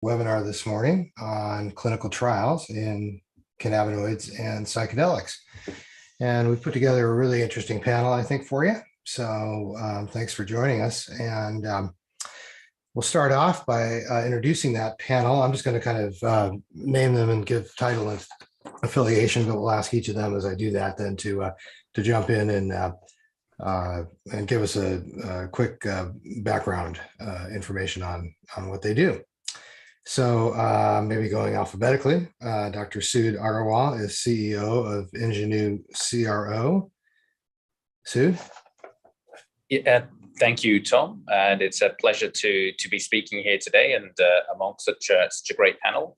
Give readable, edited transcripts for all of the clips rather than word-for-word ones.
webinar this morning on clinical trials in cannabinoids and psychedelics. And we put together a really interesting panel, I think, for you. So thanks for joining us. And we'll start off by introducing that panel. I'm just going to kind of name them and give title and affiliation, but we'll ask each of them as I do that then to jump in and give us a quick background information on what they do. So maybe going alphabetically, Dr. Sood Agarwal is CEO of Ingenue CRO. Sood? Yeah, thank you, Tom. And it's a pleasure to be speaking here today and among such a great panel.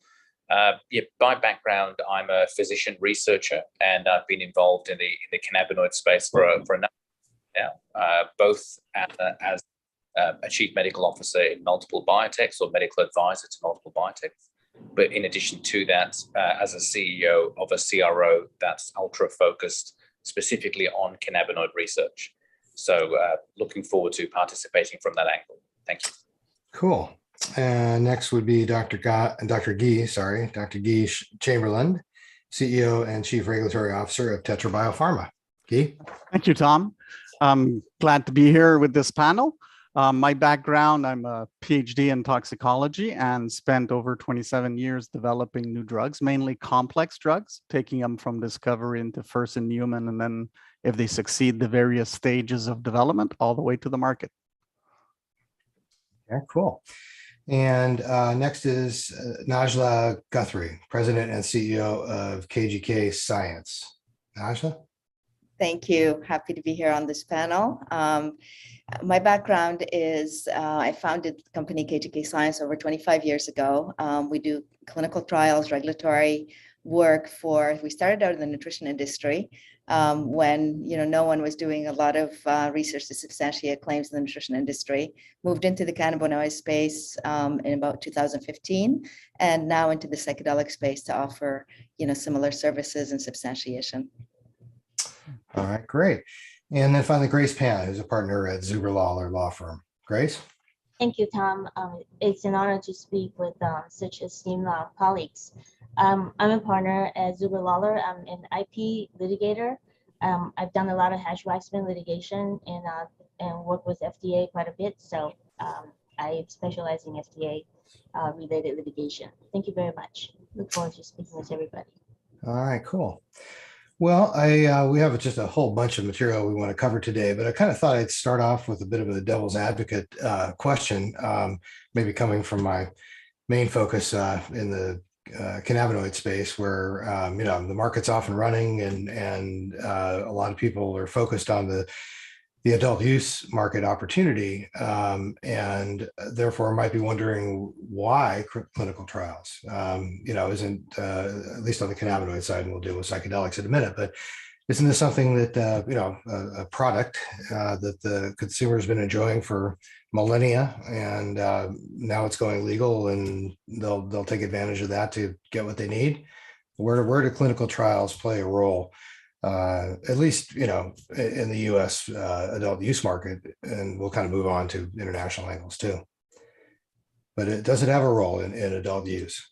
By background, I'm a physician researcher, and I've been involved in the cannabinoid space for a number now, both as a chief medical officer in multiple biotechs or medical advisor to multiple biotechs. But in addition to that, as a CEO of a CRO that's ultra focused specifically on cannabinoid research. So looking forward to participating from that angle. Thank you. Cool. And next would be Dr. Guy Chamberlain, CEO and Chief Regulatory Officer of Tetra Biopharma. Guy? Thank you, Tom. I'm glad to be here with this panel. My background, I'm a PhD in toxicology and spent over 27 years developing new drugs, mainly complex drugs, taking them from discovery into first in human, and then if they succeed, the various stages of development all the way to the market. Okay, cool. And next is Najla Guthrie, President and CEO of KGK Science. Najla? Thank you. Happy to be here on this panel. My background is I founded the company KGK Science over 25 years ago. We do clinical trials, regulatory work we started out in the nutrition industry when no one was doing a lot of research to substantiate claims in the nutrition industry, moved into the cannabinoid space in about 2015, and now into the psychedelic space to offer similar services and substantiation. All right, great. And then finally, Grace Pan, who's a partner at Zuber Lawler Law Firm. Grace? Thank you, Tom. It's an honor to speak with such esteemed colleagues. I'm a partner at Zuber Lawler. I'm an IP litigator. I've done a lot of Hatch-Waxman litigation and work with FDA quite a bit. So I specialize in FDA related litigation. Thank you very much. Look forward to speaking with everybody. All right, cool. Well, we have just a whole bunch of material we want to cover today, but I kind of thought I'd start off with a bit of a devil's advocate question, maybe coming from my main focus in the cannabinoid space, where the market's off and running, and a lot of people are focused on the adult use market opportunity, and therefore might be wondering why clinical trials, isn't, at least on the cannabinoid side, and we'll deal with psychedelics in a minute, but isn't this something that, a product that the consumer has been enjoying for millennia, and now it's going legal, and they'll take advantage of that to get what they need? Where do clinical trials play a role? At least, in the U.S. Adult use market, and we'll kind of move on to international angles too. But does it have a role in adult use?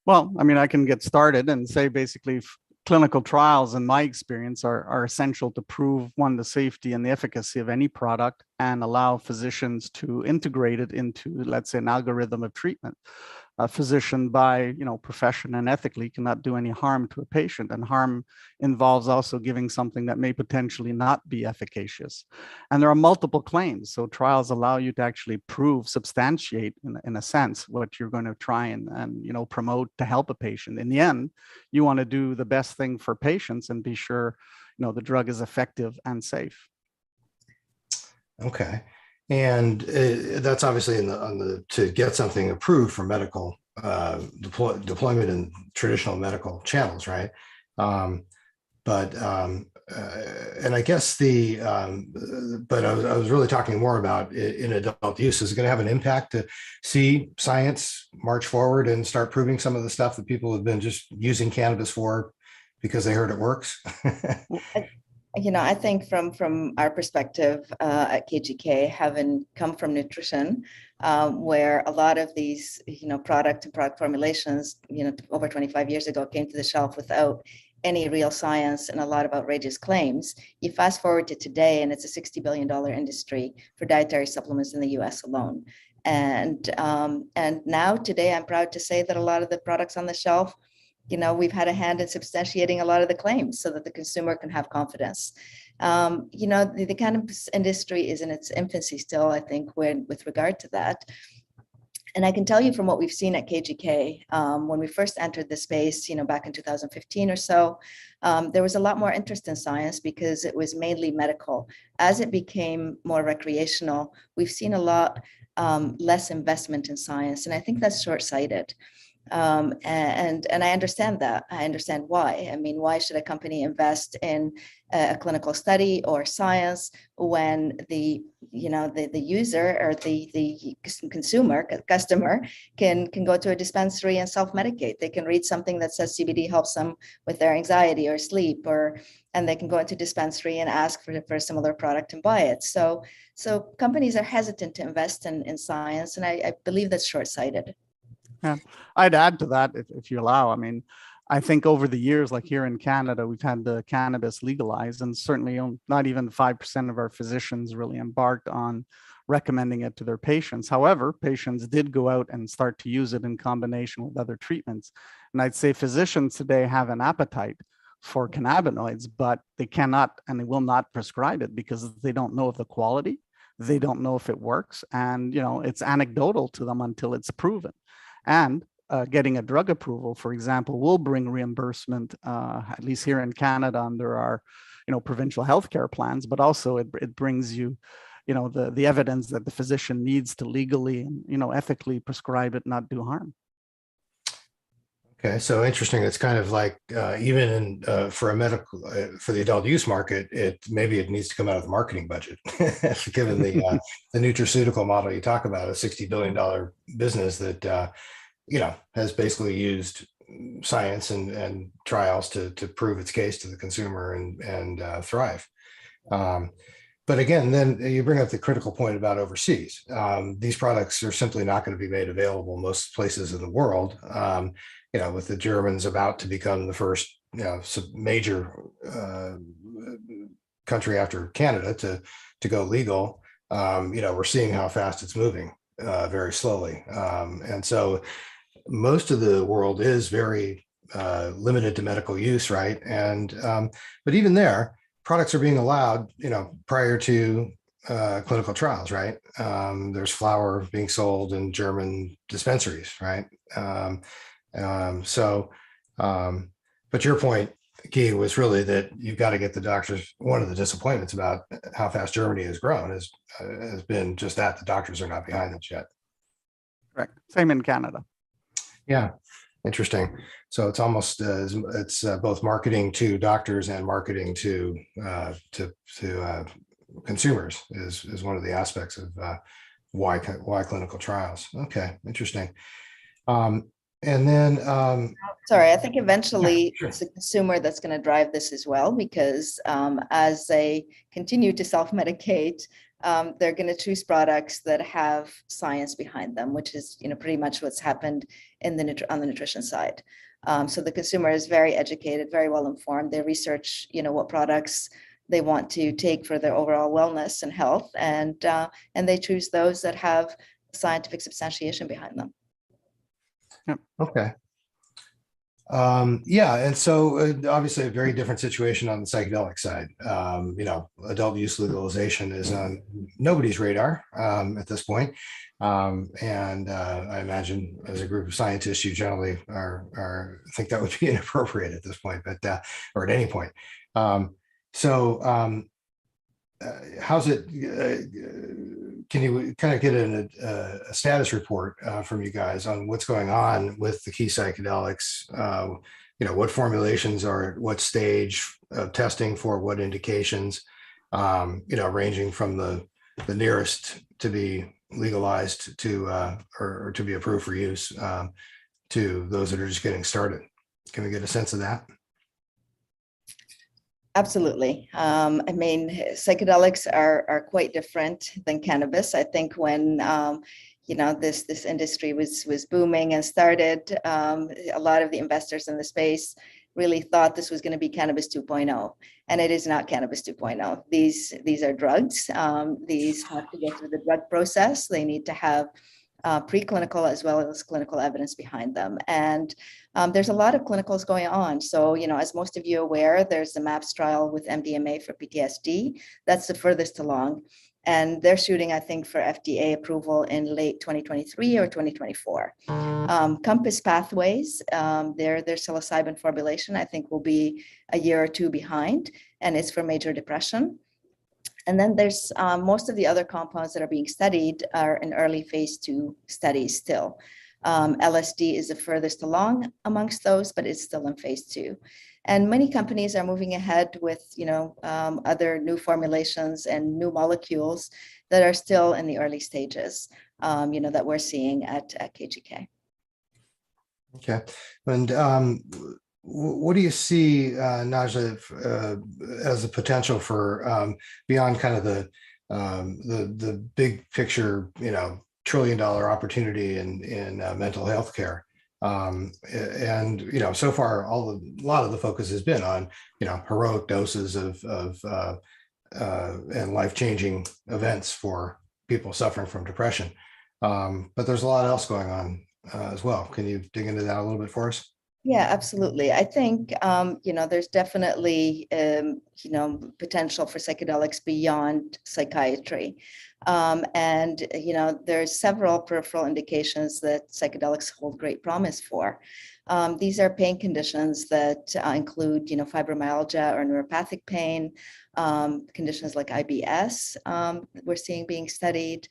Well, I mean, I can get started and say basically clinical trials, in my experience, are essential to prove, one, the safety and the efficacy of any product and allow physicians to integrate it into, let's say, an algorithm of treatment. A physician, by profession and ethically, cannot do any harm to a patient, and harm involves also giving something that may potentially not be efficacious. And there are multiple claims, so trials allow you to actually prove, substantiate, in a sense, what you're going to try and promote to help a patient. In the end, you want to do the best thing for patients and be sure the drug is effective and safe. Okay. And that's obviously to get something approved for medical deployment in traditional medical channels, right? But I guess but I was really talking more about in adult use. Is it going to have an impact to see science march forward and start proving some of the stuff that people have been just using cannabis for because they heard it works? I think from our perspective at KGK, having come from nutrition, where a lot of these, product and product formulations, over 25 years ago came to the shelf without any real science and a lot of outrageous claims. You fast forward to today, and it's a $60 billion industry for dietary supplements in the U.S. alone. And now today, I'm proud to say that a lot of the products on the shelf, we've had a hand in substantiating a lot of the claims so that the consumer can have confidence. The cannabis industry is in its infancy still, I think, with regard to that. And I can tell you from what we've seen at KGK, when we first entered the space, back in 2015 or so, there was a lot more interest in science because it was mainly medical. As it became more recreational, we've seen a lot less investment in science, and I think that's short-sighted. And I understand that. I understand why. I mean, why should a company invest in a clinical study or science when the user or the customer can go to a dispensary and self-medicate? They can read something that says CBD helps them with their anxiety or sleep, and they can go into dispensary and ask for a similar product and buy it. So companies are hesitant to invest in science, and I believe that's short-sighted. Yeah, I'd add to that if you allow. I mean, I think over the years, like here in Canada, we've had the cannabis legalized, and certainly not even 5% of our physicians really embarked on recommending it to their patients. However, patients did go out and start to use it in combination with other treatments. And I'd say physicians today have an appetite for cannabinoids, but they cannot and they will not prescribe it because they don't know of the quality. They don't know if it works. And, it's anecdotal to them until it's proven. And getting a drug approval, for example, will bring reimbursement, at least here in Canada, under our, provincial healthcare plans. But also, it brings you, the evidence that the physician needs to legally and ethically prescribe it, not do harm. Okay, so interesting. It's kind of like even for a medical for the adult use market, it needs to come out of the marketing budget, given the nutraceutical model you talk about, a $60 billion business that has basically used science and trials to prove its case to the consumer and thrive. But again, then you bring up the critical point about overseas. These products are simply not going to be made available most places in the world. With the Germans about to become the first, major country after Canada to go legal, we're seeing how fast it's moving very slowly. And so most of the world is very limited to medical use, right? And but even there, products are being allowed, prior to clinical trials, right? There's flour being sold in German dispensaries, right? But your point, Guy, was really that you've got to get the doctors. One of the disappointments about how fast Germany has grown has been just that the doctors are not behind it yet. Correct. Same in Canada. Yeah, interesting. So it's almost it's both marketing to doctors and marketing to consumers is one of the aspects of why clinical trials. Okay, interesting. And then, sorry, I think eventually yeah, sure. It's the consumer that's going to drive this as well, because as they continue to self-medicate, they're going to choose products that have science behind them, which is, pretty much what's happened on the nutrition side. So the consumer is very educated, very well informed. They research, what products they want to take for their overall wellness and health, and they choose those that have scientific substantiation behind them. Okay. Yeah, and so obviously a very different situation on the psychedelic side. Adult use legalization is on nobody's radar at this point. And I imagine as a group of scientists, you generally think that would be inappropriate at this point, but or at any point. How's it? Can you kind of get a status report from you guys on what's going on with the key psychedelics? What formulations are at what stage of testing for what indications? Ranging from the nearest to be legalized to or to be approved for use to those that are just getting started. Can we get a sense of that? Absolutely. I mean, psychedelics are quite different than cannabis. I think when this industry was booming and started, a lot of the investors in the space really thought this was going to be cannabis 2.0, and it is not cannabis 2.0. These are drugs. These have to go through the drug process. They need to have preclinical as well as clinical evidence behind them. And there's a lot of clinicals going on. So, as most of you are aware, there's the MAPS trial with MDMA for PTSD. That's the furthest along. And they're shooting, I think, for FDA approval in late 2023 or 2024. Compass Pathways, their psilocybin formulation, I think, will be a year or two behind, and it's for major depression. And then there's most of the other compounds that are being studied are in early phase 2 studies still. LSD is the furthest along amongst those, but it's still in phase 2. And many companies are moving ahead with, other new formulations and new molecules that are still in the early stages, that we're seeing at KGK. Okay. And what do you see, Najla, as a potential for beyond kind of the big picture, $1 trillion opportunity in mental health care? And so far, a lot of the focus has been on heroic doses of and life-changing events for people suffering from depression. But there's a lot else going on as well. Can you dig into that a little bit for us? Yeah, absolutely. I think, there's definitely, potential for psychedelics beyond psychiatry. And there's several peripheral indications that psychedelics hold great promise for. These are pain conditions that include, fibromyalgia or neuropathic pain, conditions like IBS we're seeing being studied.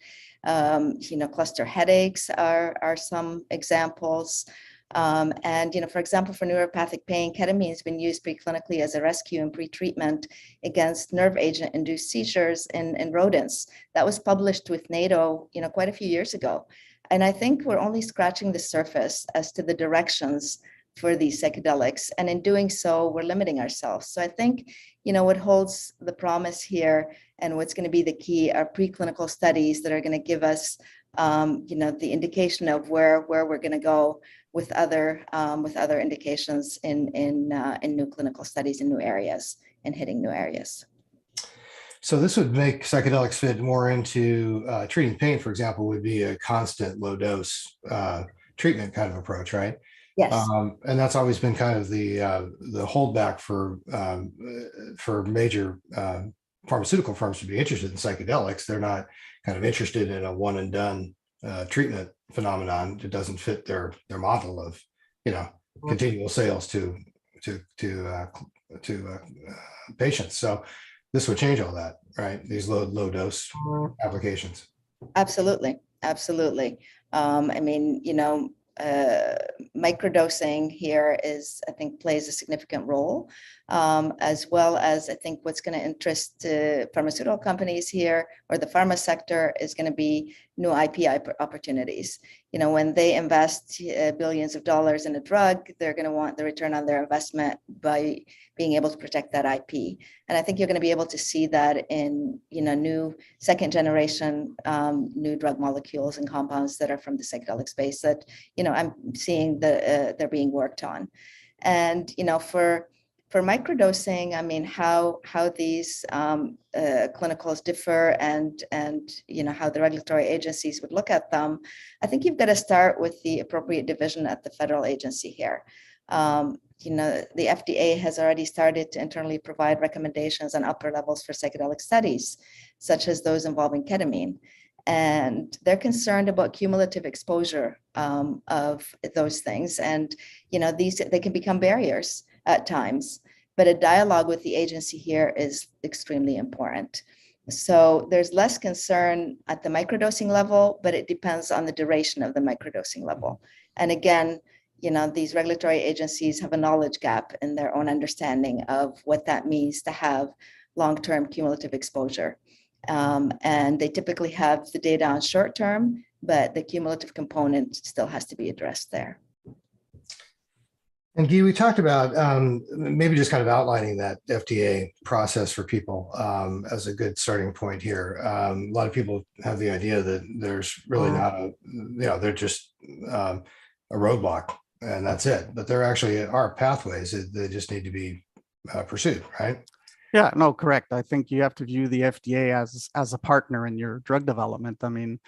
Cluster headaches are some examples. And, for example, for neuropathic pain, ketamine has been used preclinically as a rescue and pretreatment against nerve agent-induced seizures in rodents. That was published with NATO, quite a few years ago. And I think we're only scratching the surface as to the directions for these psychedelics. And in doing so, we're limiting ourselves. So I think, what holds the promise here and what's going to be the key are preclinical studies that are going to give us, the indication of where we're going to go with other indications in new clinical studies in new areas and hitting new areas. So this would make psychedelics fit more into treating pain, for example, would be a constant low dose treatment kind of approach, right? Yes. And that's always been kind of the holdback for major pharmaceutical firms to be interested in psychedelics. They're not kind of interested in a one and done treatment phenomenon. It doesn't fit their model of continual sales to patients. So this would change all that, right? These low dose applications. Absolutely. I mean, microdosing here I think plays a significant role, as well as I think what's going to interest pharmaceutical companies here or the pharma sector is going to be new IP opportunities. When they invest billions of dollars in a drug, they're going to want the return on their investment by being able to protect that IP. And I think you're going to be able to see that in, new second generation new drug molecules and compounds that are from the psychedelic space that, I'm seeing they're being worked on. And, for microdosing, I mean, how these clinicals differ and how the regulatory agencies would look at them, I think you've got to start with the appropriate division at the federal agency here. The FDA has already started to internally provide recommendations on upper levels for psychedelic studies, such as those involving ketamine. And they're concerned about cumulative exposure of those things. And, they can become barriers at times, but a dialogue with the agency here is extremely important. So there's less concern at the microdosing level, but it depends on the duration of the microdosing level. And again, these regulatory agencies have a knowledge gap in their own understanding of what that means to have long-term cumulative exposure. And they typically have the data on short-term, but the cumulative component still has to be addressed there. And Guy, we talked about maybe just kind of outlining that FDA process for people as a good starting point here. A lot of people have the idea that there's really not they're just a roadblock and that's it. But there actually are pathways that they just need to be pursued, right? Yeah, no, correct. I think you have to view the FDA as a partner in your drug development. I mean,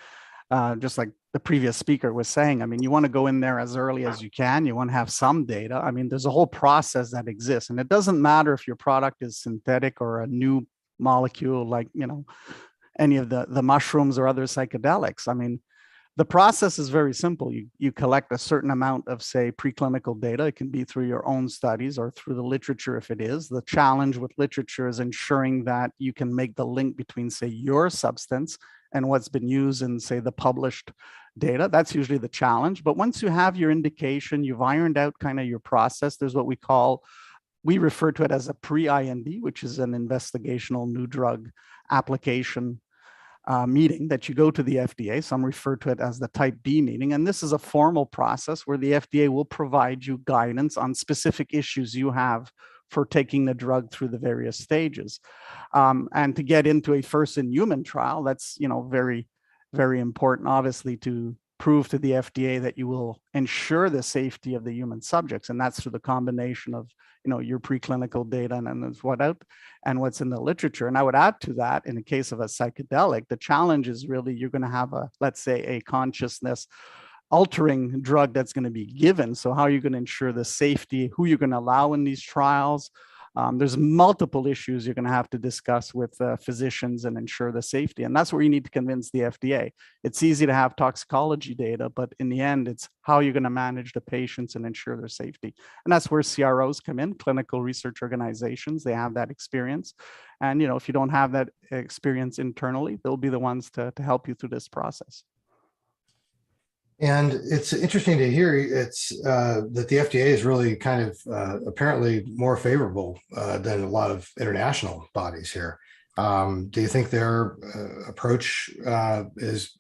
just like the previous speaker was saying, I mean, you want to go in there as early as you can. You want to have some data. I mean, there's a whole process that exists, and it doesn't matter if your product is synthetic or a new molecule, like, any of the mushrooms or other psychedelics. I mean, the process is very simple. You collect a certain amount of, say, preclinical data. It can be through your own studies or through the literature if it is. The challenge with literature is ensuring that you can make the link between, say, your substance and what's been used in, say, the published data. That's usually the challenge. But once you have your indication, you've ironed out kind of your process, there's what we refer to it as a pre-IND, which is an investigational new drug application meeting that you go to the FDA. Some refer to it as the Type B meeting. And this is a formal process where the FDA will provide you guidance on specific issues you have for taking the drug through the various stages. And to get into a first in human trial, that's, very, very important, obviously, to prove to the FDA that you will ensure the safety of the human subjects. And that's through the combination of, your preclinical data and what's in the literature. And I would add to that, in the case of a psychedelic, the challenge is really you're going to have let's say, a consciousness altering drug that's going to be given. So how are you going to ensure the safety, who you're going to allow in these trials? There's multiple issues you're going to have to discuss with physicians and ensure the safety. And that's where you need to convince the FDA. It's easy to have toxicology data, but in the end, it's how you're going to manage the patients and ensure their safety. And that's where CROs come in, clinical research organizations. They have that experience. And, if you don't have that experience internally, they'll be the ones to help you through this process. And it's interesting to hear that the FDA is really kind of apparently more favorable than a lot of international bodies here. Do you think their approach is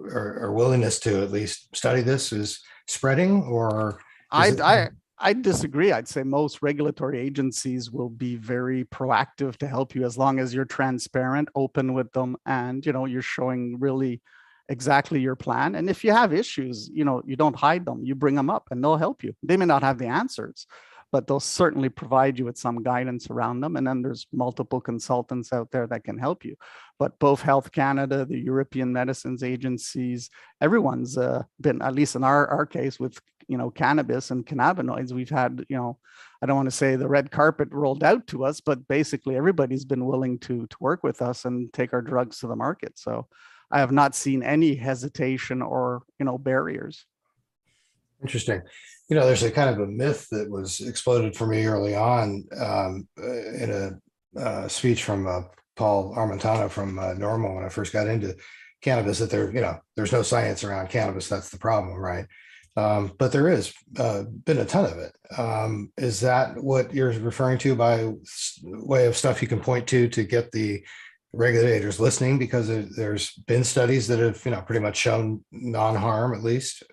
or willingness to at least study this is spreading, or? I disagree. I'd say most regulatory agencies will be very proactive to help you as long as you're transparent, open with them, and you're showing really exactly your plan. And if you have issues, you don't hide them, you bring them up and they'll help you. They may not have the answers, but they'll certainly provide you with some guidance around them. And then there's multiple consultants out there that can help you. But both Health Canada, the European Medicines Agencies, everyone's been, at least in our case with, cannabis and cannabinoids, we've had, I don't want to say the red carpet rolled out to us, but basically everybody's been willing to work with us and take our drugs to the market. So I have not seen any hesitation or, barriers. Interesting. There's a kind of a myth that was exploded for me early on in a speech from Paul Armentano from Normal when I first got into cannabis, that there's no science around cannabis. That's the problem, right? But there is been a ton of it. Is that what you're referring to by way of stuff you can point to get the regulators listening? Because there's been studies that have pretty much shown non-harm, at least.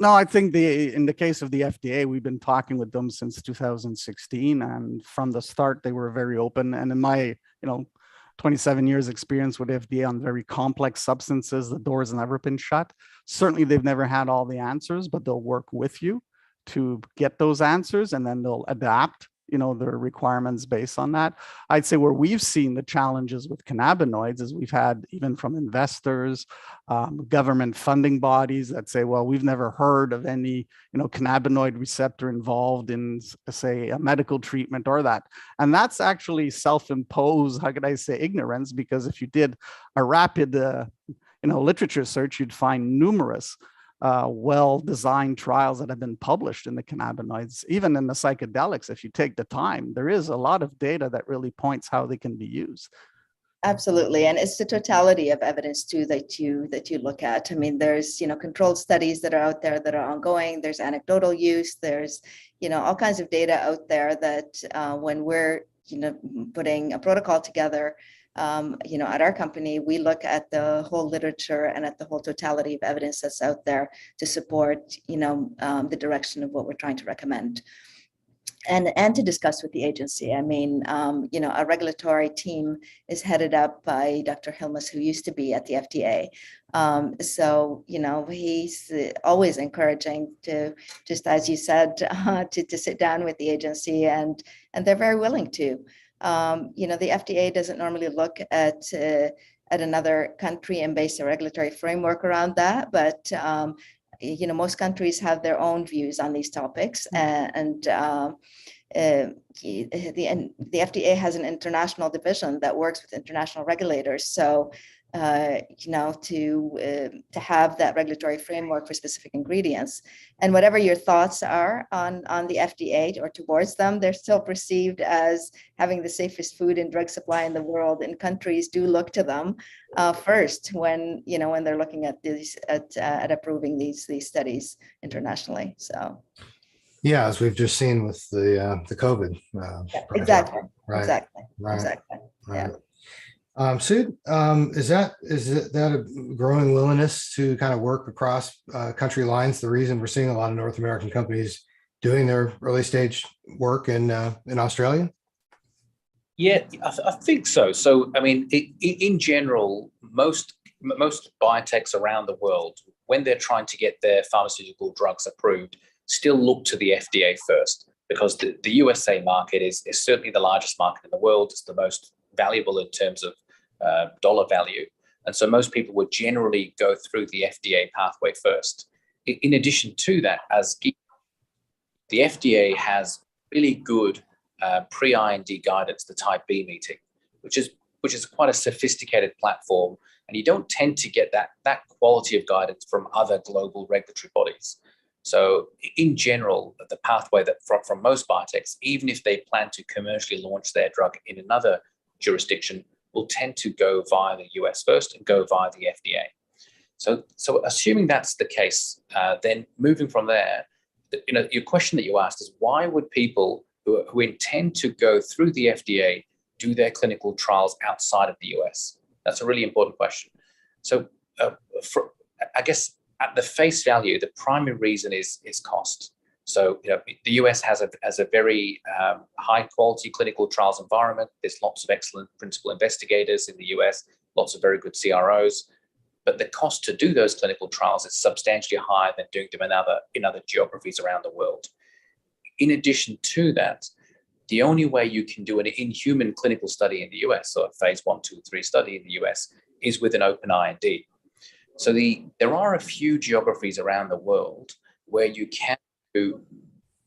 No, I think in the case of the FDA, we've been talking with them since 2016, and from the start they were very open. And in my 27 years experience with FDA on very complex substances, the door's never been shut. Certainly they've never had all the answers, but they'll work with you to get those answers, and then they'll adapt their requirements based on that. I'd say where we've seen the challenges with cannabinoids is we've had, even from investors, government funding bodies that say, well, we've never heard of any cannabinoid receptor involved in, say, a medical treatment or that. And that's actually self-imposed, how could I say, ignorance, because if you did a rapid literature search, you'd find numerous well-designed trials that have been published in the cannabinoids. Even in the psychedelics, if you take the time, there is a lot of data that really points how they can be used. Absolutely. And it's the totality of evidence too that you look at. I mean, there's, controlled studies that are out there that are ongoing. There's anecdotal use. There's, all kinds of data out there that when we're, putting a protocol together, at our company, we look at the whole literature and at the whole totality of evidence that's out there to support, the direction of what we're trying to recommend. And to discuss with the agency. I mean, our regulatory team is headed up by Dr. Hilmas, who used to be at the FDA. So, he's always encouraging to, just as you said, to sit down with the agency, and they're very willing to. The FDA doesn't normally look at another country and base a regulatory framework around that, but most countries have their own views on these topics, and the FDA has an international division that works with international regulators. So, to have that regulatory framework for specific ingredients, and whatever your thoughts are on the FDA or towards them, they're still perceived as having the safest food and drug supply in the world, and countries do look to them first when they're looking at these at approving these studies internationally. So. Yeah, as we've just seen with the COVID. Exactly. Right. Exactly. Right. Exactly. Right. Yeah. Sud, is that a growing willingness to kind of work across country lines? The reason we're seeing a lot of North American companies doing their early stage work in Australia? Yeah, I think so. So, I mean, in general, most biotechs around the world, when they're trying to get their pharmaceutical drugs approved, still look to the FDA first, because the USA market is certainly the largest market in the world. It's the most valuable in terms of dollar value. And so most people would generally go through the FDA pathway first. In addition to that, the FDA has really good pre-IND guidance, the Type B meeting, which is quite a sophisticated platform. And you don't tend to get that quality of guidance from other global regulatory bodies. So in general, the pathway that from most biotechs, even if they plan to commercially launch their drug in another jurisdiction, will tend to go via the US first and go via the FDA. So assuming that's the case, then moving from there, your question that you asked is, why would people who intend to go through the FDA do their clinical trials outside of the US? That's a really important question. So I guess at the face value, the primary reason is cost. So the US has a very high quality clinical trials environment. There's lots of excellent principal investigators in the US, lots of very good CROs. But the cost to do those clinical trials is substantially higher than doing them in other geographies around the world. In addition to that, the only way you can do an in-human clinical study in the US, or a phase 1, 2, 3 study in the US, is with an open IND. So there are a few geographies around the world where you can do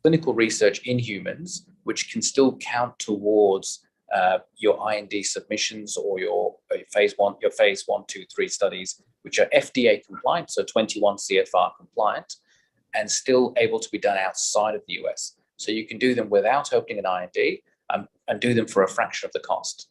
clinical research in humans, which can still count towards your IND submissions or your phase 1, 2, 3 studies, which are FDA compliant, so 21 CFR compliant, and still able to be done outside of the US. So you can do them without opening an IND and do them for a fraction of the cost.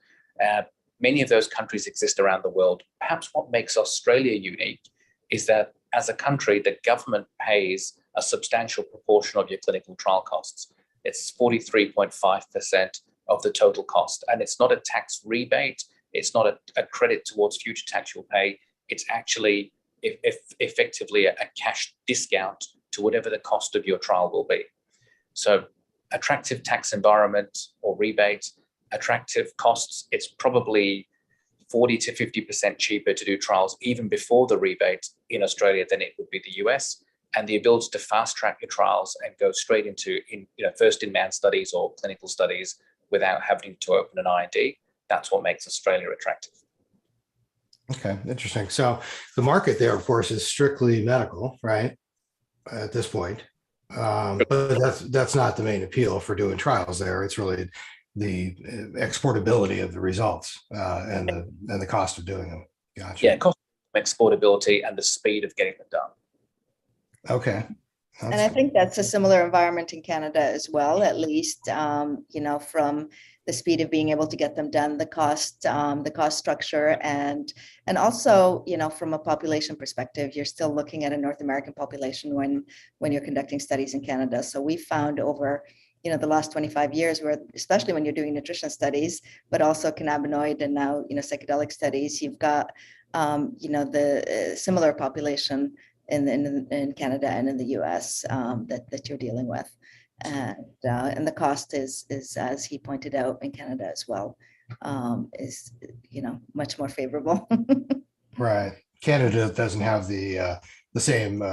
Many of those countries exist around the world. Perhaps what makes Australia unique is that as a country, the government pays a substantial proportion of your clinical trial costs. It's 43.5% of the total cost. And it's not a tax rebate. It's not a credit towards future tax you'll pay. It's actually effectively a cash discount to whatever the cost of your trial will be. So attractive tax environment or rebate, attractive costs, it's probably 40 to 50% cheaper to do trials even before the rebate in Australia than it would be the US. And the ability to fast track your trials and go straight into first in man studies or clinical studies without having to open an IND, that's what makes Australia attractive. Okay, interesting. So the market there, of course, is strictly medical, right? At this point. But that's not the main appeal for doing trials there. It's really the exportability of the results and the cost of doing them. Gotcha. Yeah, cost, exportability, and the speed of getting them done. Okay. And I think that's a similar environment in Canada as well, at least, from the speed of being able to get them done, the cost structure, and also, from a population perspective, you're still looking at a North American population when you're conducting studies in Canada. So we found over the last 25 years, where especially when you're doing nutrition studies, but also cannabinoid and now, psychedelic studies, you've got, the similar population in Canada and in the US that you're dealing with. And the cost is, as he pointed out, in Canada as well, is, much more favorable. Right. Canada doesn't have the same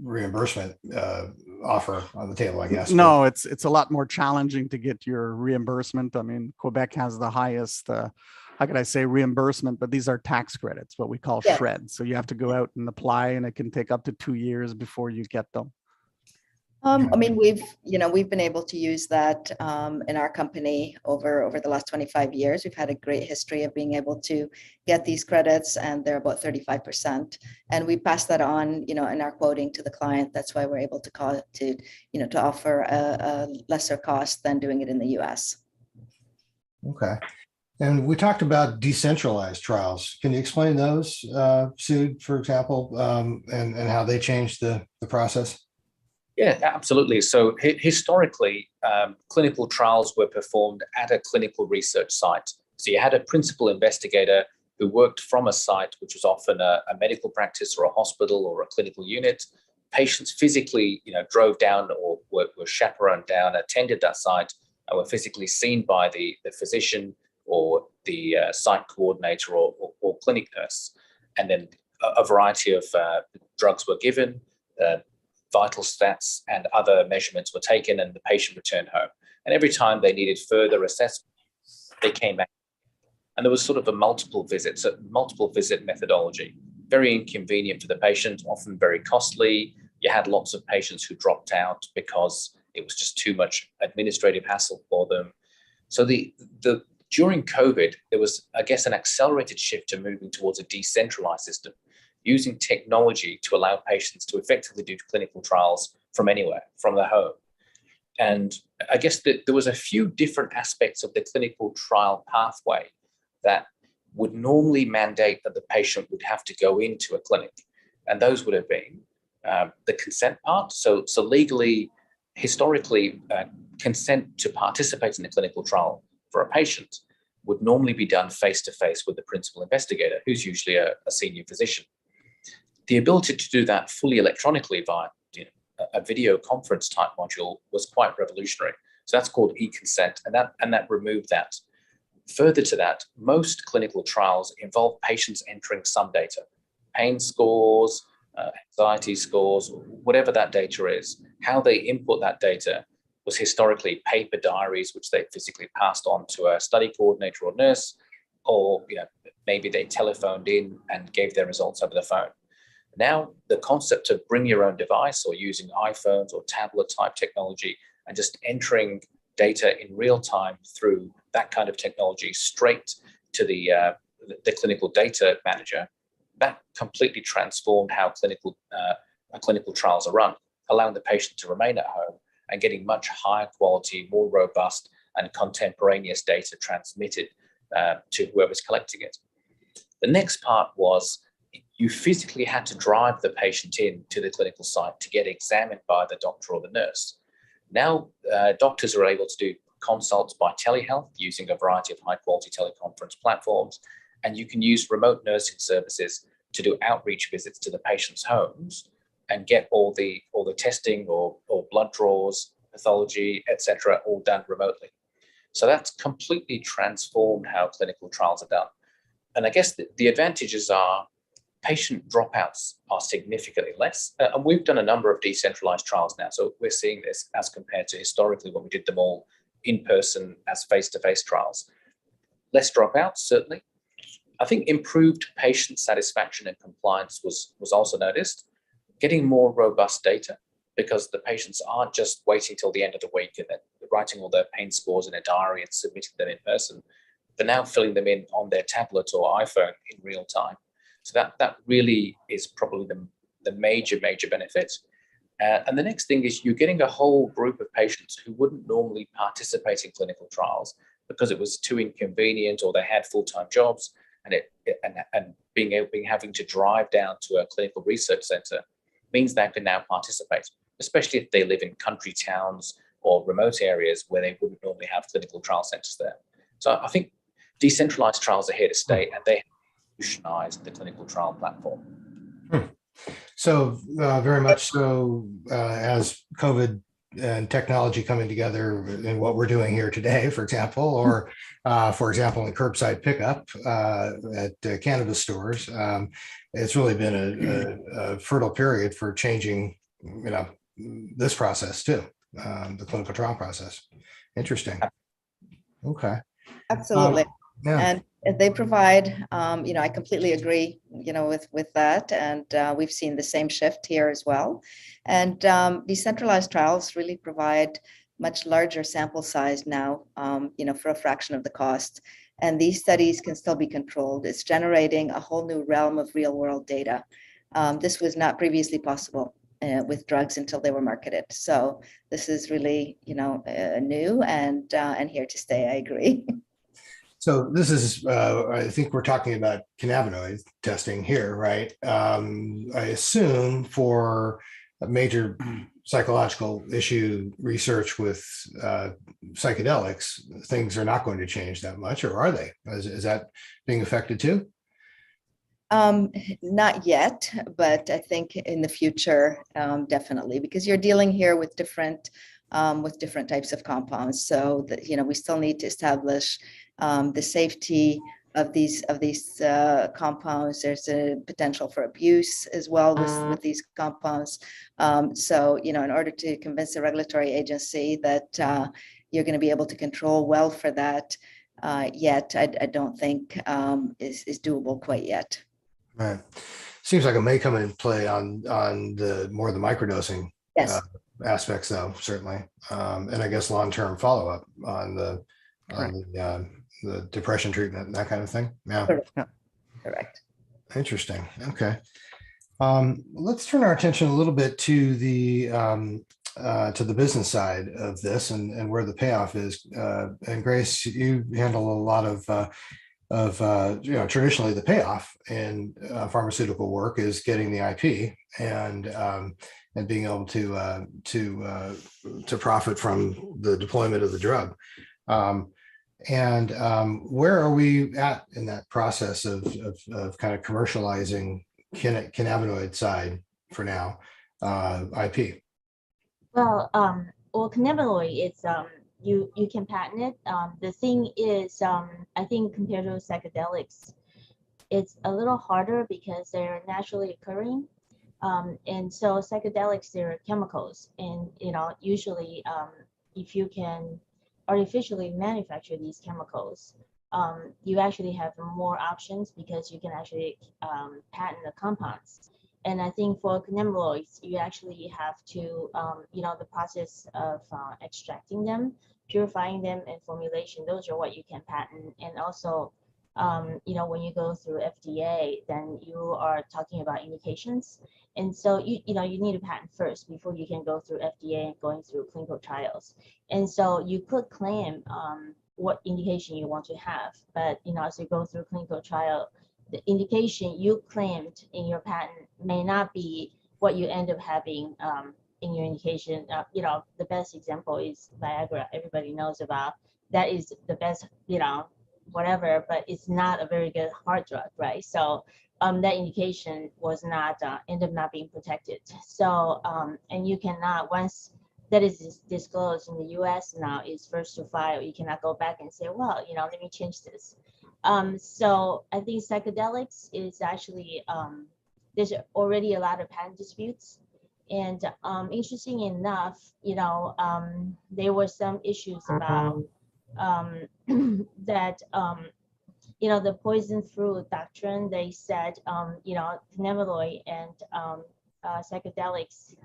reimbursement offer on the table, I guess. No, it's a lot more challenging to get your reimbursement. I mean, Quebec has the highest, how could I say, reimbursement, but these are tax credits, what we call SHRED. So you have to go out and apply, and it can take up to 2 years before you get them. I mean, we've been able to use that in our company over the last 25 years. We've had a great history of being able to get these credits, and they're about 35%. And we pass that on, in our quoting to the client. That's why we're able to offer a lesser cost than doing it in the US. Okay. And we talked about decentralized trials. Can you explain those, Sue, for example, and how they changed the process? Yeah, absolutely. So historically, clinical trials were performed at a clinical research site. So you had a principal investigator who worked from a site, which was often a medical practice or a hospital or a clinical unit. Patients physically, drove down or were chaperoned down, attended that site, and were physically seen by the physician or the site coordinator or clinic nurse. And then a variety of drugs were given, vital stats and other measurements were taken, and the patient returned home. And every time they needed further assessment, they came back. And there was sort of a multiple visit methodology, very inconvenient for the patient, often very costly. You had lots of patients who dropped out because it was just too much administrative hassle for them. So during COVID, there was, I guess, an accelerated shift to moving towards a decentralized system, using technology to allow patients to effectively do clinical trials from anywhere, from their home. And I guess that there was a few different aspects of the clinical trial pathway that would normally mandate that the patient would have to go into a clinic. And those would have been the consent part. So legally, historically, consent to participate in a clinical trial for a patient would normally be done face-to-face with the principal investigator, who's usually a senior physician. The ability to do that fully electronically via a video conference type module was quite revolutionary. So that's called e-consent, and that removed that. Further to that, most clinical trials involve patients entering some data, pain scores, anxiety scores, whatever that data is. How they input that data was historically paper diaries, which they physically passed on to a study coordinator or nurse, or maybe they telephoned in and gave their results over the phone. Now, the concept of bring your own device or using iPhones or tablet type technology and just entering data in real time through that kind of technology straight to the clinical data manager, that completely transformed how clinical trials are run, allowing the patient to remain at home and getting much higher quality, more robust and contemporaneous data transmitted to whoever's collecting it. The next part was you physically had to drive the patient in to the clinical site to get examined by the doctor or the nurse. Now, doctors are able to do consults by telehealth using a variety of high-quality teleconference platforms, and you can use remote nursing services to do outreach visits to the patient's homes and get all the testing or blood draws, pathology, etc., all done remotely. So that's completely transformed how clinical trials are done. And I guess the advantages are patient dropouts are significantly less. And we've done a number of decentralized trials now. So we're seeing this as compared to historically when we did them all in person as face-to-face trials. Less dropouts, certainly. I think improved patient satisfaction and compliance was also noticed. Getting more robust data because the patients aren't just waiting till the end of the week and then writing all their pain scores in a diary and submitting them in person. They're now filling them in on their tablet or iPhone in real time. So that really is probably the major benefit. And the next thing is you're getting a whole group of patients who wouldn't normally participate in clinical trials because it was too inconvenient or they had full-time jobs and having to drive down to a clinical research center means they can now participate, especially if they live in country towns or remote areas where they wouldn't normally have clinical trial centers there. So I think decentralized trials are here to stay, and they revolutionize the clinical trial platform. So very much so, as COVID and technology coming together in what we're doing here today, for example, or for example, in curbside pickup at cannabis stores, it's really been a fertile period for changing, this process too, the clinical trial process. Interesting. Okay. Absolutely. Yeah. And they provide, I completely agree, with that. And we've seen the same shift here as well. And decentralized trials really provide much larger sample size now, for a fraction of the cost. And these studies can still be controlled. It's generating a whole new realm of real world data. This was not previously possible with drugs until they were marketed. So this is really, new and here to stay. I agree. So this is, I think we're talking about cannabinoid testing here, right? I assume for a major psychological issue research with psychedelics, things are not going to change that much, or are they? Is that being affected too? Not yet, but I think in the future, definitely, because you're dealing here with different types of compounds. So that, we still need to establish the safety of these compounds. There's a potential for abuse as well with these compounds. So, in order to convince the regulatory agency that you're going to be able to control well for that, yet I don't think is doable quite yet. Right. Seems like it may come into play on the more the microdosing Yes. Aspects, though, certainly, and I guess long-term follow-up on the depression treatment and that kind of thing. Yeah. Correct. Interesting. Okay. Let's turn our attention a little bit to the business side of this and where the payoff is. And Grace, you handle a lot of traditionally the payoff in pharmaceutical work is getting the IP and being able to profit from the deployment of the drug. Where are we at in that process of kind of commercializing cannabinoid side for now, IP? Well, cannabinoid is you can patent it. The thing is, I think compared to psychedelics, it's a little harder because they're naturally occurring. And so psychedelics, they're chemicals, and usually if you can artificially manufacture these chemicals, you actually have more options because you can actually patent the compounds. And I think for cannabinoids, you actually have to, the process of extracting them, purifying them, and formulation. Those are what you can patent. And also, when you go through FDA, then you are talking about indications. And so you need a patent first before you can go through FDA and going through clinical trials. And so you could claim what indication you want to have, but as you go through clinical trial, the indication you claimed in your patent may not be what you end up having in your indication. The best example is Viagra. Everybody knows about that. Is the best, whatever, but it's not a very good heart drug, right? So that indication was not ended up not being protected. So and you cannot, once that is disclosed in the US now, is first to file. You cannot go back and say, well, let me change this. So I think psychedelics is actually there's already a lot of patent disputes, and interesting enough, there were some issues about that. The poison fruit doctrine, they said, cannabinoid and psychedelics,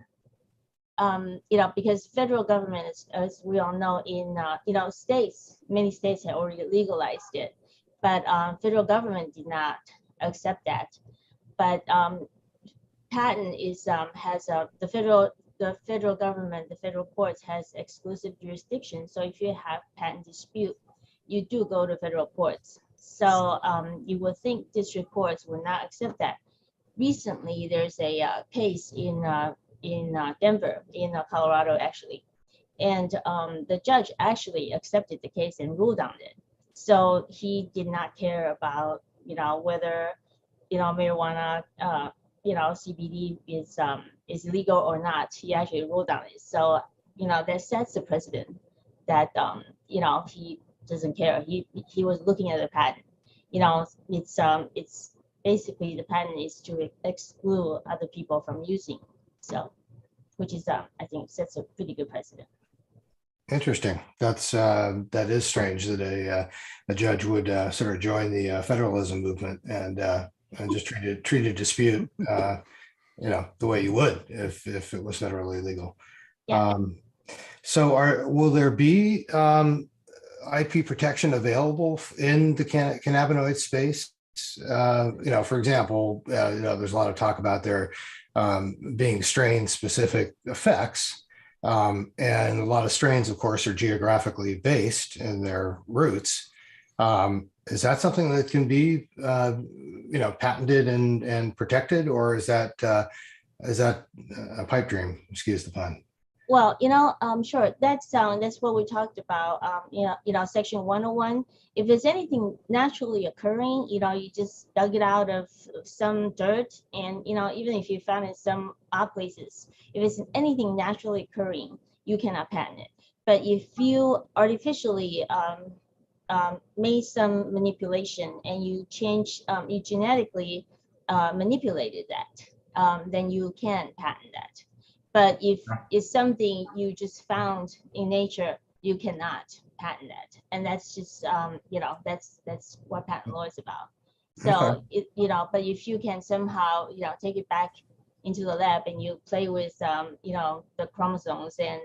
because federal government, as we all know, in many states have already legalized it, but federal government did not accept that. But patent is the federal government, the federal courts has exclusive jurisdiction. So if you have patent dispute, you do go to federal courts. So you would think district courts would not accept that. Recently, there's a case in Denver, in Colorado, actually, And the judge actually accepted the case and ruled on it. So he did not care about, whether, marijuana, CBD is legal or not. He actually ruled on it. So, that sets the precedent that, he doesn't care. He was looking at the patent. It's basically the patent is to exclude other people from using. So, which is, I think, sets a pretty good precedent. Interesting. That is strange that a judge would sort of join the federalism movement and just treat a dispute, the way you would if it was federally legal. Yeah. So will there be IP protection available in the cannabinoid space? For example, there's a lot of talk about there being strain-specific effects. And a lot of strains, of course, are geographically based in their roots. Is that something that can be, patented and protected, or is that a pipe dream? Excuse the pun. Well, sure. That's what we talked about. Section 101. If there's anything naturally occurring, you just dug it out of some dirt, and even if you found it in some odd places, if it's anything naturally occurring, you cannot patent it. But if you artificially made some manipulation and you you genetically manipulated that, then you can patent that. But if it's something you just found in nature, you cannot patent that. And that's just, that's what patent law is about. So, but if you can somehow, take it back into the lab and you play with, the chromosomes and,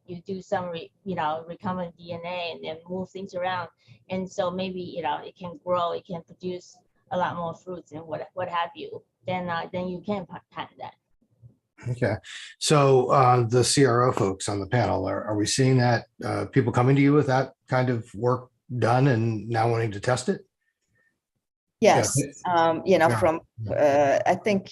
you do some, recombinant DNA and then move things around. And so maybe, it can grow, it can produce a lot more fruits and what have you, then you can patent that. Okay. So the CRO folks on the panel, are we seeing that people coming to you with that kind of work done and now wanting to test it? Yes. Yeah. From I think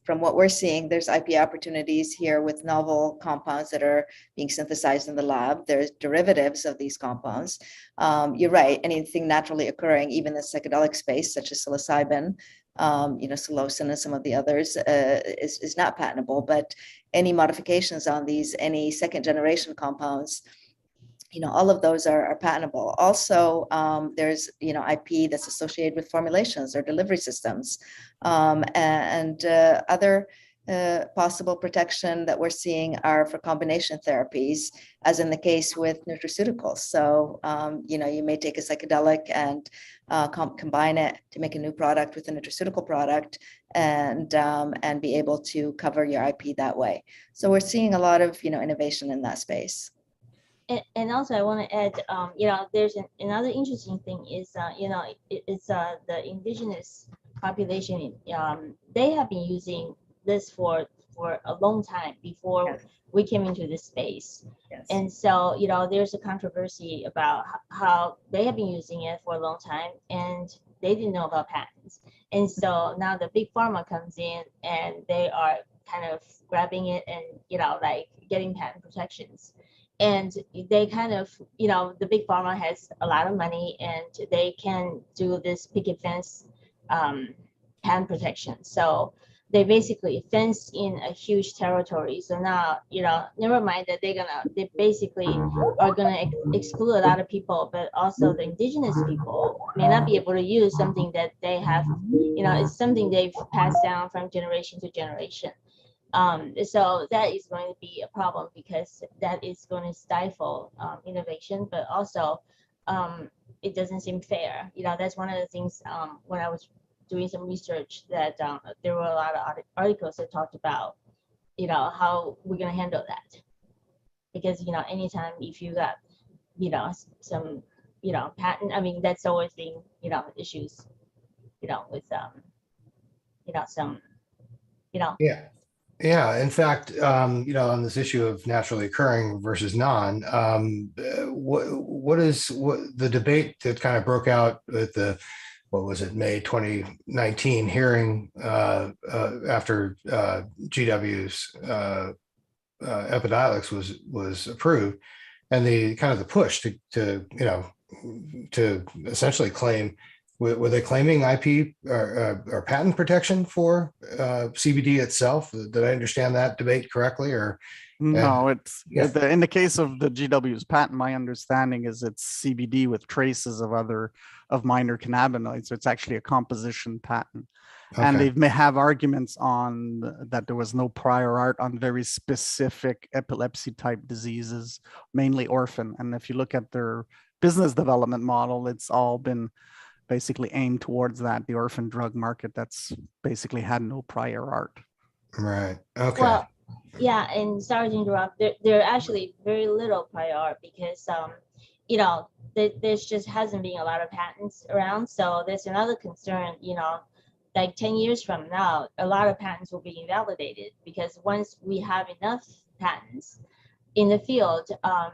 from what we're seeing, there's IP opportunities here with novel compounds that are being synthesized in the lab. There's derivatives of these compounds. You're right. Anything naturally occurring, even in the psychedelic space, such as psilocybin, psilocin and some of the others, is not patentable. But any modifications on these, any second generation compounds, all of those are patentable. Also, there's, IP that's associated with formulations or delivery systems, and other possible protection that we're seeing are for combination therapies, as in the case with nutraceuticals. So, you may take a psychedelic and combine it to make a new product with a nutraceutical product and be able to cover your IP that way. So we're seeing a lot of, innovation in that space. And also I want to add, there's another interesting thing is, it's the indigenous population. They have been using this for a long time before we came into this space. Yes. And so, there's a controversy about how they have been using it for a long time and they didn't know about patents. And so now the big pharma comes in and they are kind of grabbing it and, getting patent protections. And they kind of, the big pharma has a lot of money and they can do this picket fence patent protection. So they basically fence in a huge territory. So now, never mind that they basically are gonna exclude a lot of people, but also the indigenous people may not be able to use something that they have, it's something they've passed down from generation to generation. So that is going to be a problem because that is going to stifle innovation, but also it doesn't seem fair. That's one of the things when I was doing some research that there were a lot of articles that talked about, how we're going to handle that. Because, anytime if you got, some, patent, I mean, that's always been, issues, with, some, Yeah. Yeah, in fact, on this issue of naturally occurring versus non, what the debate that kind of broke out at the, May 2019 hearing after GW's Epidiolex was approved, and the kind of the push to essentially claim, were they claiming IP or patent protection for CBD itself? Did I understand that debate correctly? Or No, it's yeah. in the case of the GW's patent, my understanding is it's CBD with traces of minor cannabinoids. So it's actually a composition patent. And Okay. they may have arguments on that there was no prior art on very specific epilepsy type diseases, mainly orphan. And if you look at their business development model, it's all been basically aimed towards that, the orphan drug market that's basically had no prior art. Right. Okay. Well, yeah, and sorry to interrupt. There are actually very little prior art because, there's just hasn't been a lot of patents around. So there's another concern, like 10 years from now, a lot of patents will be invalidated because once we have enough patents in the field,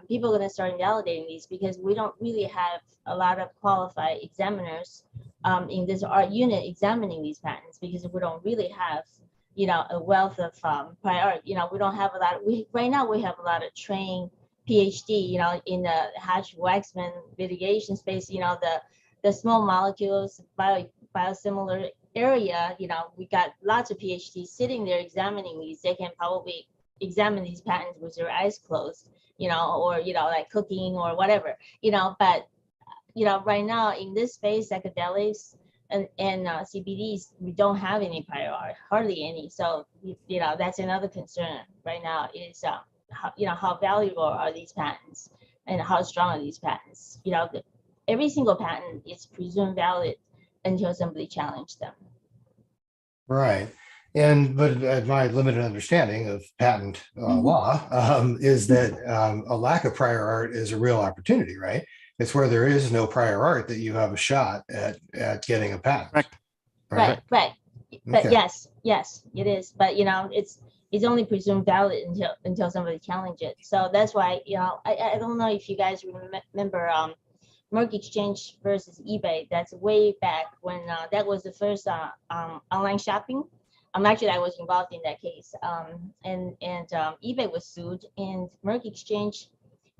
people are going to start invalidating these because we don't really have a lot of qualified examiners in this art unit examining these patents because we don't really have a wealth of prior art. We don't have a lot. Right now we have a lot of trained PhD, in the Hatch-Waxman litigation space. The small molecules biosimilar area. We got lots of PhDs sitting there examining these. They can probably examine these patents with their eyes closed, or like cooking or whatever. But right now in this space, psychedelics and CBDs, we don't have any prior art, hardly any. So that's another concern right now is how valuable are these patents and how strong are these patents? Every single patent is presumed valid until somebody challenged them. Right. But my limited understanding of patent law is that a lack of prior art is a real opportunity, right? It's where there is no prior art that you have a shot at getting a patent. Correct. Right. But Okay. yes, it is. But it's only presumed valid until somebody challenges it. So that's why I don't know if you guys remember Merck Exchange versus eBay. That's way back when that was the first online shopping. Actually, I was involved in that case. And eBay was sued, and Merck Exchange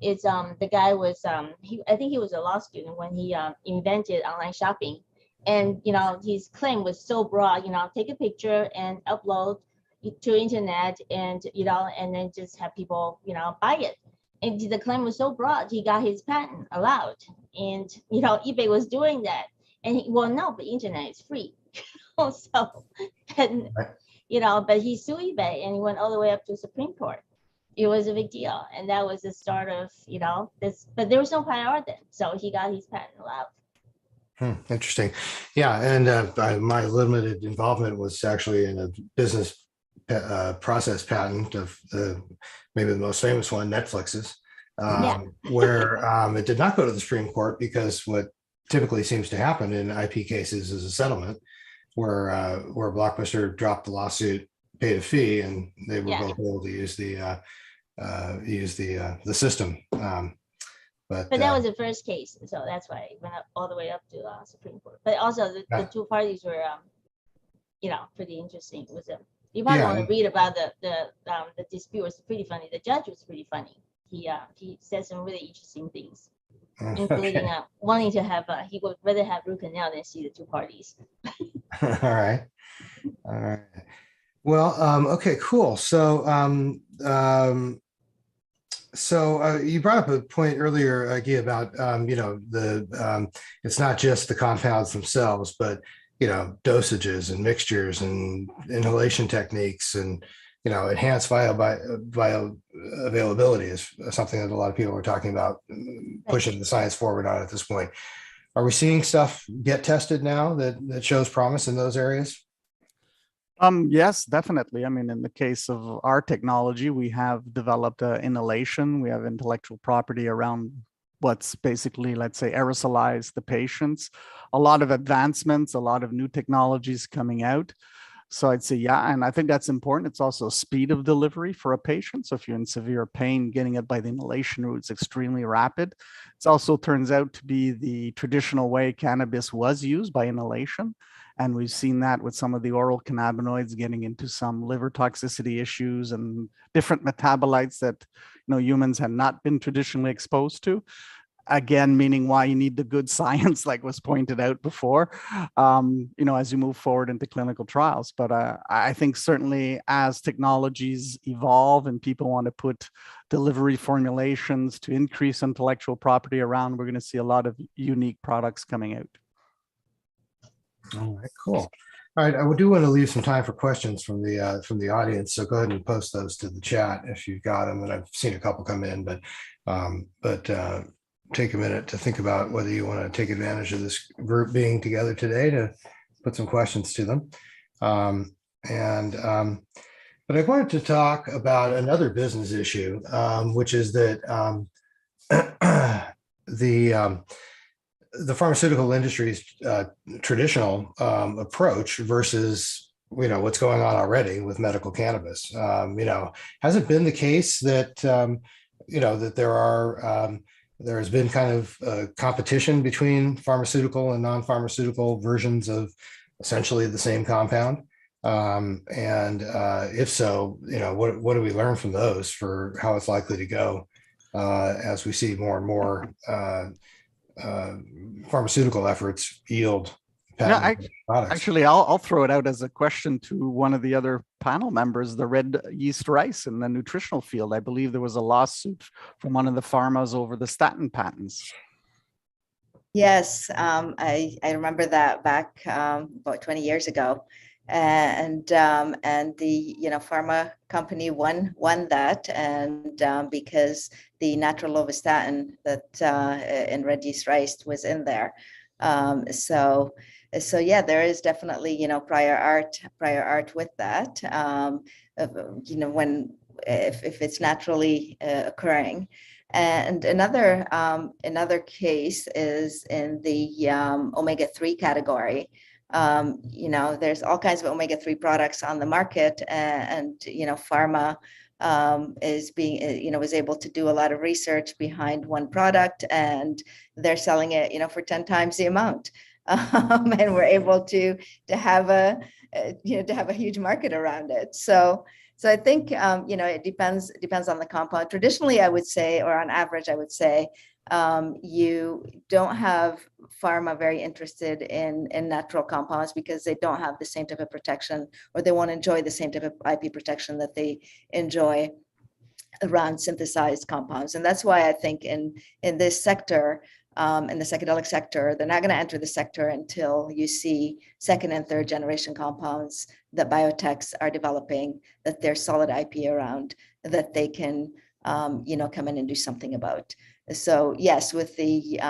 is the guy was I think he was a law student when he invented online shopping, and his claim was so broad. Take a picture and upload it to internet, and and then just have people buy it. And the claim was so broad, he got his patent allowed. And eBay was doing that, and but internet is free. So, and, but he sued eBay, and he went all the way up to Supreme Court. It was a big deal, and that was the start of this. But there was no prior art then, so he got his patent allowed. Interesting. Yeah, and my limited involvement was actually in a business process patent of maybe the most famous one, Netflix's, where it did not go to the Supreme Court because what typically seems to happen in IP cases is a settlement where Blockbuster dropped the lawsuit, paid a fee, and they were both able to use the system. But that was the first case, so that's why it went up all the way up to Supreme Court. But also the two parties were, pretty interesting. It was you probably want to read about the dispute. Was pretty funny. The judge was pretty funny. He said some really interesting things, including wanting to have he would rather have root canal than see the two parties. All right. Well, okay, cool. So you brought up a point earlier, Guy, about it's not just the compounds themselves, but dosages and mixtures and inhalation techniques and enhanced bioavailability is something that a lot of people are talking about, pushing the science forward on at this point. Are we seeing stuff get tested now that shows promise in those areas? Yes, definitely. I mean, in the case of our technology, we have developed inhalation. We have intellectual property around what's basically, let's say, aerosolize the patients. A lot of advancements, a lot of new technologies coming out. So I'd say, and I think that's important. It's also speed of delivery for a patient. So if you're in severe pain, getting it by the inhalation route is extremely rapid. It also turns out to be the traditional way cannabis was used, by inhalation. And we've seen that with some of the oral cannabinoids getting into some liver toxicity issues and different metabolites that humans had not been traditionally exposed to. Again, meaning why you need the good science, like was pointed out before, as you move forward into clinical trials. But I think certainly as technologies evolve and people want to put delivery formulations to increase intellectual property around, we're going to see a lot of unique products coming out. All right, cool. All right, I do want to leave some time for questions from the audience. So go ahead and post those to the chat if you've got them. And I've seen a couple come in, but take a minute to think about whether you want to take advantage of this group being together today to put some questions to them. But I wanted to talk about another business issue, which is that the pharmaceutical industry's traditional approach versus what's going on already with medical cannabis. Has it been the case that that there has been kind of competition between pharmaceutical and non-pharmaceutical versions of essentially the same compound? If so, what do we learn from those for how it's likely to go as we see more and more pharmaceutical efforts yield products? Actually, I'll throw it out as a question to one of the other panel members, the red yeast rice in the nutritional field. I believe there was a lawsuit from one of the pharmas over the statin patents. Yes, I remember that back about 20 years ago. And the pharma company won that, and because the natural lovastatin that in red yeast rice was in there. So yeah, there is definitely prior art with that. When if it's naturally occurring. And another case is in the omega-3 category. There's all kinds of omega-3 products on the market, and pharma was able to do a lot of research behind one product, and they're selling it for 10 times the amount, and we're able to have a huge market around it. So I think it depends on the compound. Traditionally, I would say, or on average, I would say, you don't have pharma very interested in natural compounds because they don't have the same type of protection, or they won't enjoy the same type of IP protection that they enjoy around synthesized compounds. And that's why I think in this sector, in the psychedelic sector, they're not going to enter the sector until you see second and third generation compounds that biotechs are developing, that there's solid IP around, that they can come in and do something about. So yes, with the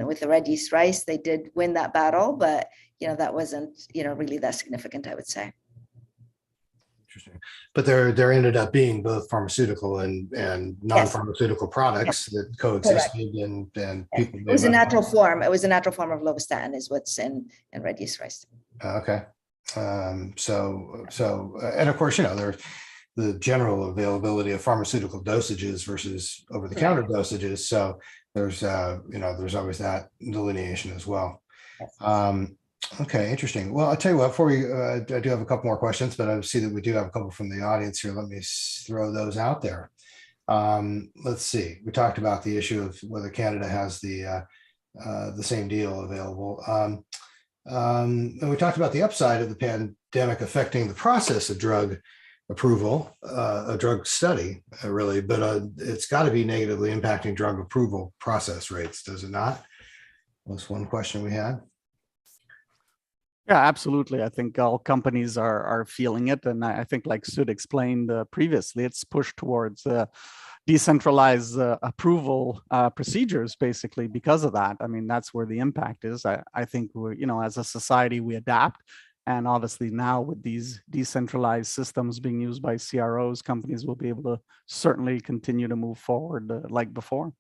with the red yeast rice, they did win that battle, but that wasn't really that significant, I would say. Interesting, but there ended up being both pharmaceutical and non-pharmaceutical products that coexisted, and people. It was a natural form. It was a natural form of lovastatin, is what's in red yeast rice. Okay, so and of course there's the general availability of pharmaceutical dosages versus over-the-counter dosages. So there's there's always that delineation as well. Okay, interesting. Well, I'll tell you what, before we, I do have a couple more questions, but I see that we do have a couple from the audience here. Let me throw those out there. Let's see. We talked about the issue of whether Canada has the same deal available. And we talked about the upside of the pandemic affecting the process of drug approval, a drug study, really, but it's got to be negatively impacting drug approval process rates, does it not? That's one question we had. Yeah, absolutely. I think all companies are feeling it. And I think, like Sud explained previously, it's pushed towards decentralized approval procedures, basically, because of that. I mean, that's where the impact is. I think we're, as a society, we adapt. And obviously now with these decentralized systems being used by CROs, companies will be able to certainly continue to move forward like before.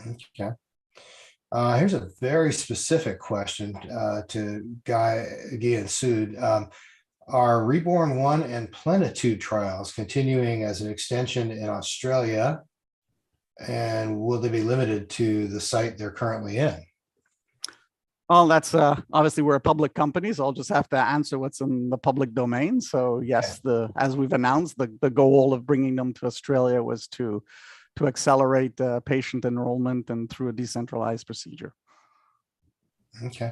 Okay. Here's a very specific question to Guy and Sud. Are Reborn 1 and Plenitude trials continuing as an extension in Australia? And will they be limited to the site they're currently in? Well, that's obviously we're a public company, so I'll just have to answer what's in the public domain. So yes, as we've announced, the goal of bringing them to Australia was to accelerate patient enrollment and through a decentralized procedure. Okay.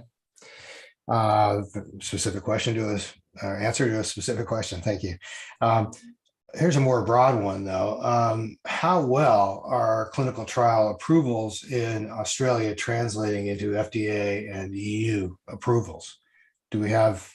Specific question to us, or answer to a specific question. Thank you. Here's a more broad one, though. How well are clinical trial approvals in Australia translating into FDA and EU approvals? Do we have,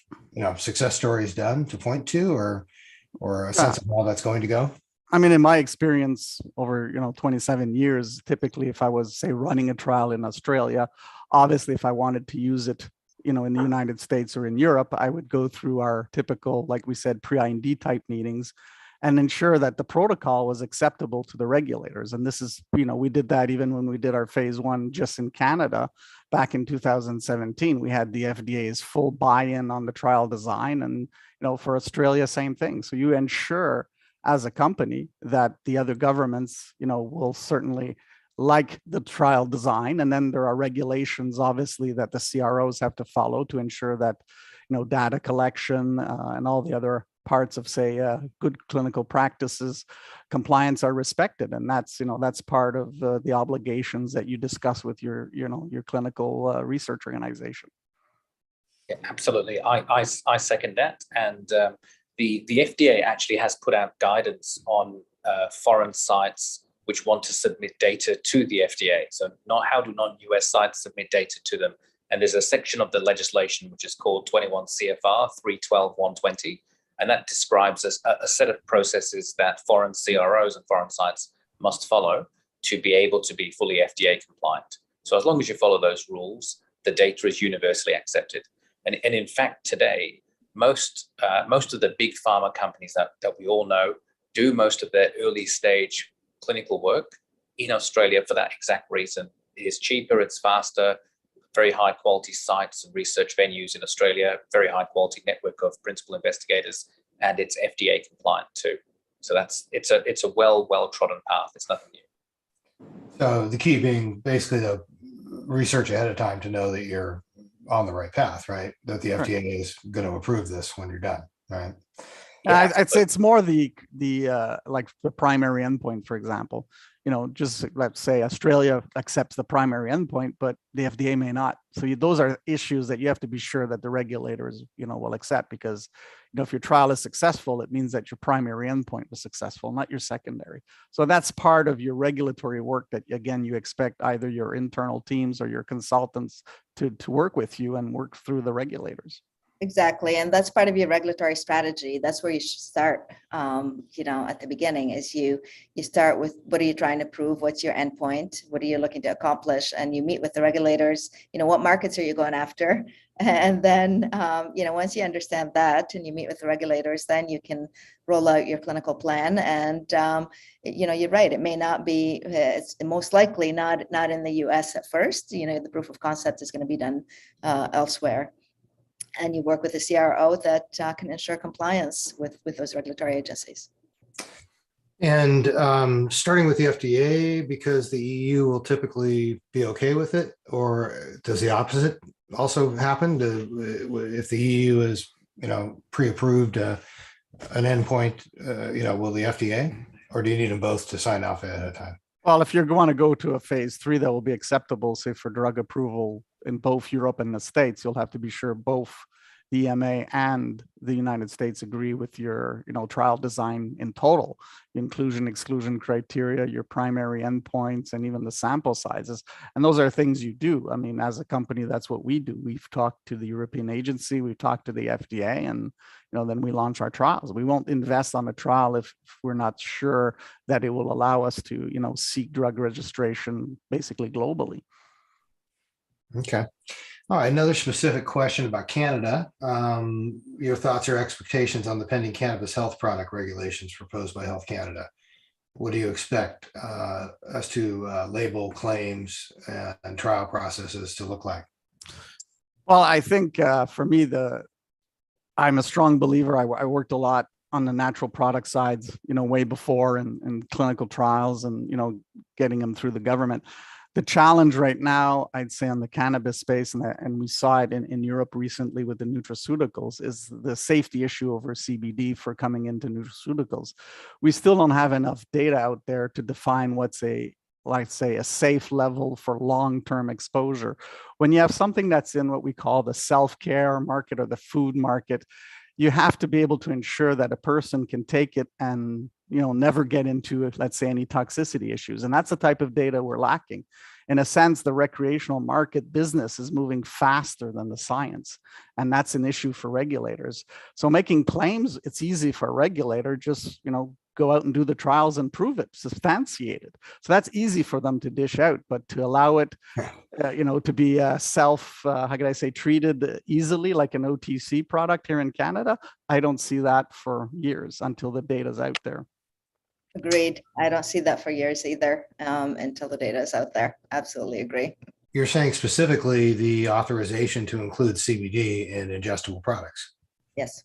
success stories done to point to, or a sense of how that's going to go? I mean, in my experience over 27 years, typically, if I was, say, running a trial in Australia, obviously, if I wanted to use it, in the United States or in Europe, I would go through our typical, like we said, pre-IND type meetings and ensure that the protocol was acceptable to the regulators. And this is, we did that even when we did our phase 1 just in Canada back in 2017. We had the FDA's full buy-in on the trial design, and for Australia, same thing. So you ensure as a company that the other governments, will certainly like the trial design. And then there are regulations, obviously, that the CROs have to follow to ensure that, data collection and all the other parts of, say, good clinical practices, compliance are respected. And that's, that's part of the obligations that you discuss with your clinical research organization. Yeah, absolutely. I second that. And the FDA actually has put out guidance on foreign sites which want to submit data to the FDA. So how do non-US sites submit data to them? And there's a section of the legislation which is called 21 CFR 312.120. And that describes a set of processes that foreign CROs and foreign sites must follow to be able to be fully FDA compliant. So as long as you follow those rules, the data is universally accepted. And in fact, today, most of the big pharma companies that we all know do most of their early stage clinical work in Australia for that exact reason. It is cheaper, it's faster, very high quality sites and research venues in Australia, very high quality network of principal investigators, and it's FDA compliant too. So it's a well trodden path. It's nothing new. So the key being basically the research ahead of time to know that you're on the right path, right? That the FDA is going to approve this when you're done, right? Yeah, I'd say it's more the like the primary endpoint, for example. Just let's say Australia accepts the primary endpoint, but the FDA may not. So those are issues that you have to be sure that the regulators, will accept, because, if your trial is successful, it means that your primary endpoint was successful, not your secondary. So that's part of your regulatory work that, again, you expect either your internal teams or your consultants to work with you and work through the regulators. Exactly. And that's part of your regulatory strategy. That's where you should start, at the beginning, is you start with what are you trying to prove? What's your endpoint? What are you looking to accomplish? And you meet with the regulators, what markets are you going after? And then, once you understand that and you meet with the regulators, then you can roll out your clinical plan. And, you're right. It may not be, it's most likely not in the US at first. The proof of concept is going to be done elsewhere. And you work with a CRO that can ensure compliance with those regulatory agencies. And starting with the FDA, because the EU will typically be okay with it, or does the opposite also happen? If the EU is, pre-approved an endpoint, will the FDA, or do you need them both to sign off ahead of time? Well, if you're going to go to a phase 3 that will be acceptable, say for drug approval in both Europe and the States, you'll have to be sure both the EMA and the United States agree with your, trial design in total, inclusion, exclusion criteria, your primary endpoints, and even the sample sizes. And those are things you do. I mean, as a company, that's what we do. We've talked to the European agency, we've talked to the FDA, and then we launch our trials. We won't invest on a trial if we're not sure that it will allow us to, seek drug registration basically globally. Okay. All right. Another specific question about Canada. Your thoughts or expectations on the pending cannabis health product regulations proposed by Health Canada. What do you expect as to label claims and trial processes to look like? Well, I think for me, I'm a strong believer. I worked a lot on the natural product sides, way before in clinical trials and, getting them through the government. the challenge right now, I'd say on the cannabis space, and we saw it in Europe recently with the nutraceuticals, is the safety issue over CBD for coming into nutraceuticals. We still don't have enough data out there to define what's let's say, a safe level for long-term exposure. When you have something that's in what we call the self-care market or the food market, you have to be able to ensure that a person can take it and never get into, let's say, any toxicity issues. And that's the type of data we're lacking. In a sense, the recreational market business is moving faster than the science. And that's an issue for regulators. So making claims, it's easy for a regulator, just, go out and do the trials and prove it, substantiate it. So that's easy for them to dish out, but to allow it, to be how can I say, treated easily like an OTC product here in Canada, I don't see that for years until the data's out there. Agreed. I don't see that for years either, until the data is out there. Absolutely agree. You're saying specifically the authorization to include CBD in ingestible products? Yes.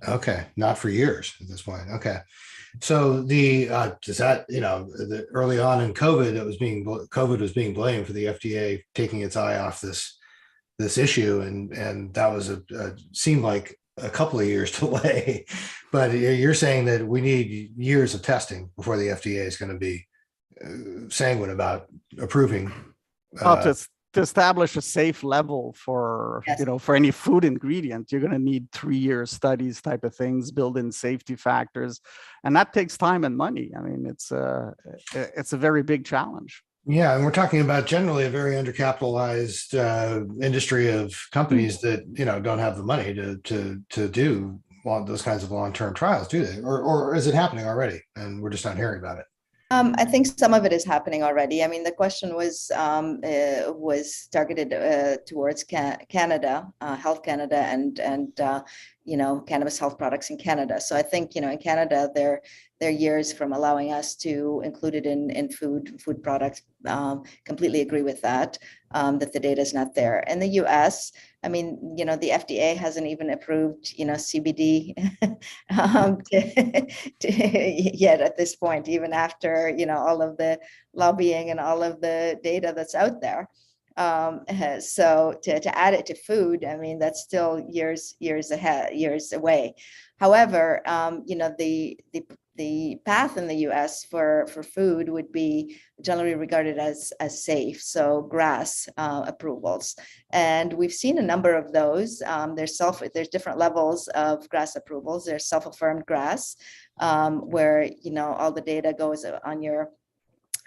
Okay, not for years at this point. Okay. So does that, the early on in COVID, COVID was being blamed for the FDA taking its eye off this issue, and that was seemed like a couple of years delay. But you're saying that we need years of testing before the FDA is going to be sanguine about approving. To establish a safe level for, yes, for any food ingredient, you're going to need 3-year studies type of things, build in safety factors. And that takes time and money. I mean, it's a very big challenge. Yeah. And we're talking about generally a very undercapitalized industry of companies that, don't have the money to do those kinds of long-term trials, do they? Or is it happening already? And we're just not hearing about it. I think some of it is happening already. I mean, the question was targeted towards Canada, Health Canada, and cannabis health products in Canada. So I think in Canada they're years from allowing us to include it in food products. Completely agree with that. That the data is not there. In the U.S., I mean, the FDA hasn't even approved, CBD yet at this point, even after, all of the lobbying and all of the data that's out there. So to add it to food, I mean, that's still years away. However, the path in the U.S. for food would be generally regarded as safe. So GRAS approvals, and we've seen a number of those. There's different levels of GRAS approvals. There's self-affirmed GRAS, where all the data goes on your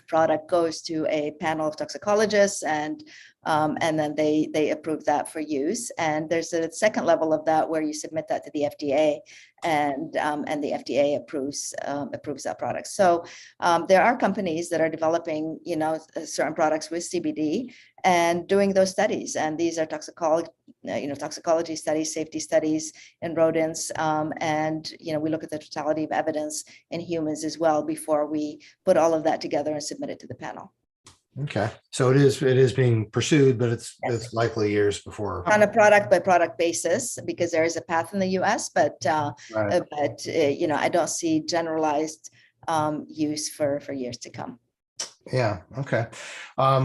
product goes to a panel of toxicologists, and then they approve that for use. And there's a second level of that where you submit that to the FDA, and the FDA approves that product. So there are companies that are developing certain products with CBD and doing those studies, and these are toxicology studies, safety studies in rodents, and we look at the totality of evidence in humans as well before we put all of that together and submit it to the panel. Okay, so it is being pursued, but Yes. It's likely years before. On a product by product basis, because there is a path in the U.S., but Right. I don't see generalized use for years to come. Yeah. Okay.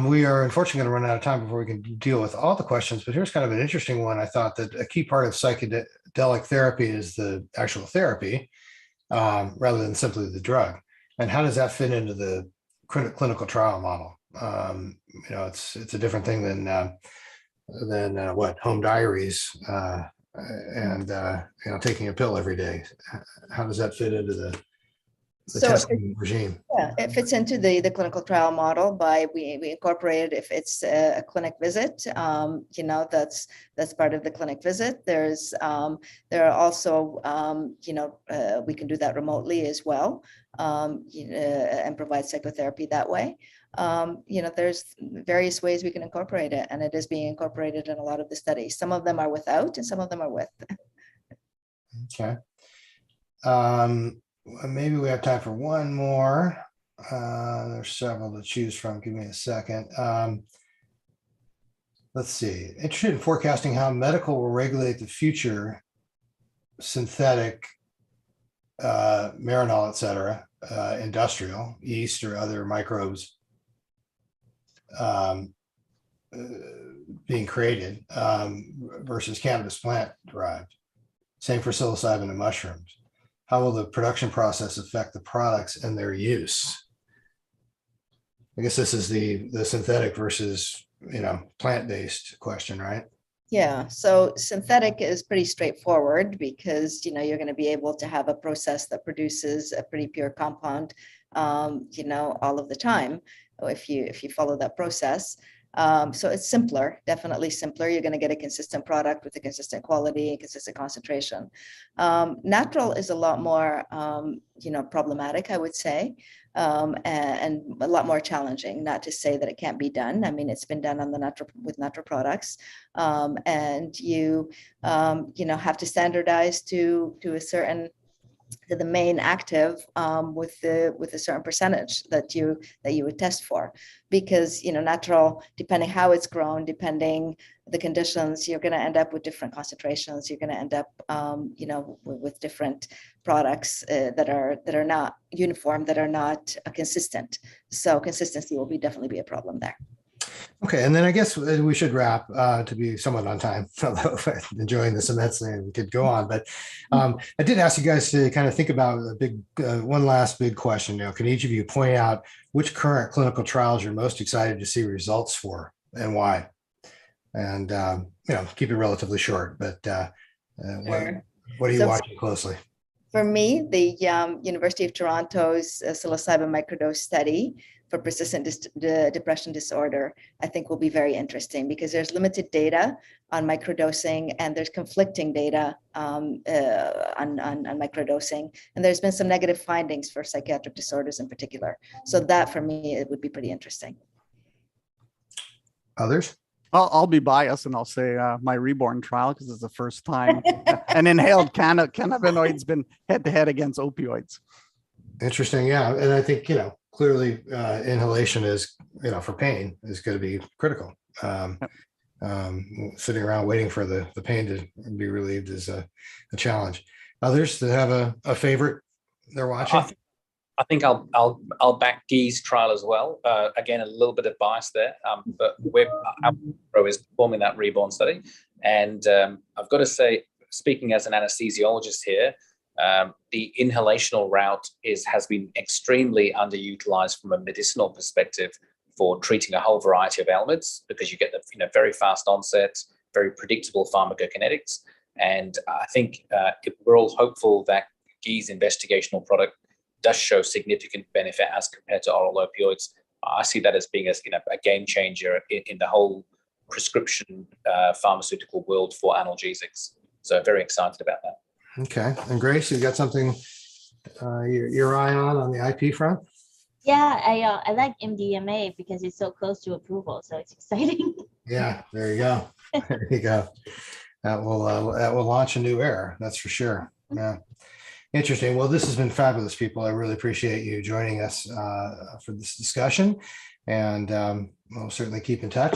We are unfortunately going to run out of time before we can deal with all the questions, but here's kind of an interesting one. I thought that a key part of psychedelic therapy is the actual therapy, rather than simply the drug. And how does that fit into the clinical trial model? It's a different thing than what home diaries and taking a pill every day. How does that fit into the testing regime? Yeah, it fits into the clinical trial model by we incorporate if it's a clinic visit. That's part of the clinic visit. There are also we can do that remotely as well, and provide psychotherapy that way. There's various ways we can incorporate it, and it is being incorporated in a lot of the studies. Some of them are without, and some of them are with. Okay. Maybe we have time for one more. There's several to choose from. Give me a second. Let's see. Interested in forecasting how medical will regulate the future synthetic marinol, et cetera, industrial yeast or other microbes being created versus cannabis plant derived. Same for psilocybin and mushrooms. How will the production process affect the products and their use? I guess this is the synthetic versus, plant-based question, right? Yeah, so synthetic is pretty straightforward because you're going to be able to have a process that produces a pretty pure compound, all of the time if you follow that process. So it's simpler, definitely simpler. You're going to get a consistent product with a consistent quality and consistent concentration. Natural is a lot more, problematic, I would say, and a lot more challenging. Not to say that it can't be done. I mean, it's been done on with natural products, and you, have to standardize to the main active with a certain percentage that you would test for, because natural, depending how it's grown, depending the conditions, you're going to end up with different concentrations. You're going to end up with different products that are not uniform, that are not consistent. So consistency will definitely be a problem there. Okay, and then I guess we should wrap to be somewhat on time, although I'm enjoying this immensely and we could go on. But I did ask you guys to kind of think about one last big question. Can each of you point out which current clinical trials you're most excited to see results for and why? And, keep it relatively short, but Sure. what are you watching closely? For me, the University of Toronto's psilocybin microdose study for persistent depression disorder, I think will be very interesting because there's limited data on microdosing and there's conflicting data on microdosing. And there's been some negative findings for psychiatric disorders in particular. So that for me, it would be pretty interesting. Others? I'll be biased and I'll say my Reborn trial because it's the first time an inhaled cannabinoid's been head-to-head against opioids. Interesting, yeah. And I think, clearly inhalation is, for pain is going to be critical. Sitting around waiting for the pain to be relieved is a challenge. Others that have a favorite they're watching? I think I'll back Guy's trial as well. Again, a little bit of bias there, but our pro is performing that Reborn study, and I've got to say, speaking as an anesthesiologist here, the inhalational route has been extremely underutilized from a medicinal perspective for treating a whole variety of ailments because you get the very fast onset, very predictable pharmacokinetics, and I think we're all hopeful that Guy's investigational product does show significant benefit as compared to oral opioids. I see that as being a game changer in the whole prescription pharmaceutical world for analgesics. So very excited about that. Okay, and Grace, you got something your eye on the IP front? Yeah, I like MDMA because it's so close to approval, so it's exciting. Yeah, there you go. There you go. That will launch a new era. That's for sure. Yeah. Interesting. Well, this has been fabulous, people. I really appreciate you joining us for this discussion, and we'll certainly keep in touch.